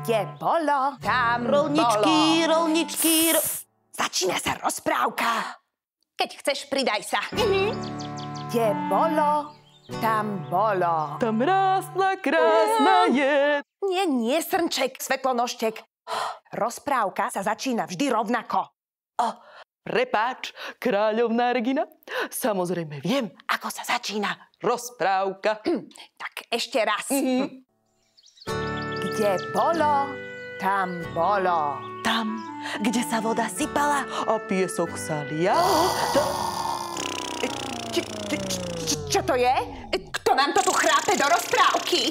Kde bolo, tam Rolničky, bolo. rolničky, Začína sa rozprávka. Keď chceš, pridaj sa. Kde bolo, tam bolo. Tam rástla krásna je. Nie, srnček, svetlonožtek. Rozprávka sa začína vždy rovnako. Prepáč, kráľovná Regina. Samozrejme viem, ako sa začína rozprávka. Tak ešte raz. Kde bolo, tam bolo. tam, kde sa voda sypala. A piesok sa lial. Čo to je? Kto nám to tu chrápe do rozprávky?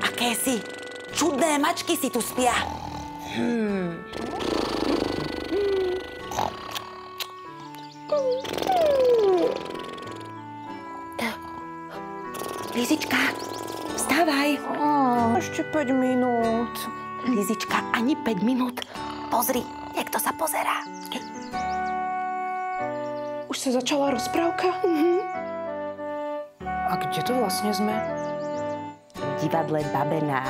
Akési čudné mačky si tu spia. Lizička, vstávaj. Ešte 5 minút. Lizička, ani 5 minút. Pozri, niekto sa pozerá. Už sa začala rozprávka? A kde to vlastne sme? V divadle Babená.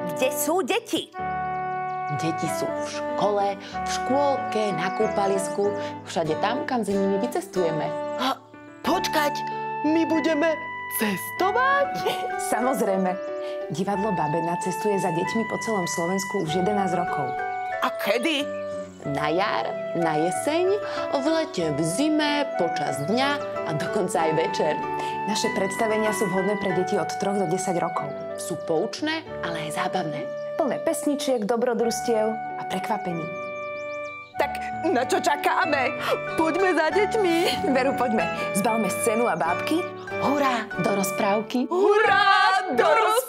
Kde sú deti? Deti sú v škole, v škôlke, na kúpalisku, všade tam, kam za nimi vycestujeme. Počkať, my budeme cestovať? Samozrejme. Divadlo Babena cestuje za deťmi po celom Slovensku už 11 rokov. A kedy? Na jar, na jeseň, v lete, v zime, počas dňa a dokonca aj večer. Naše predstavenia sú vhodné pre deti od 3 do 10 rokov. Sú poučné, ale aj zábavné. Plné pesničiek, dobrodružstiev a prekvapení. Tak na čo čakáme? Poďme za deťmi. Veru, poďme. Zbalme scénu a bábky. Hurá, do rozprávky! Hurá, do rozprávky!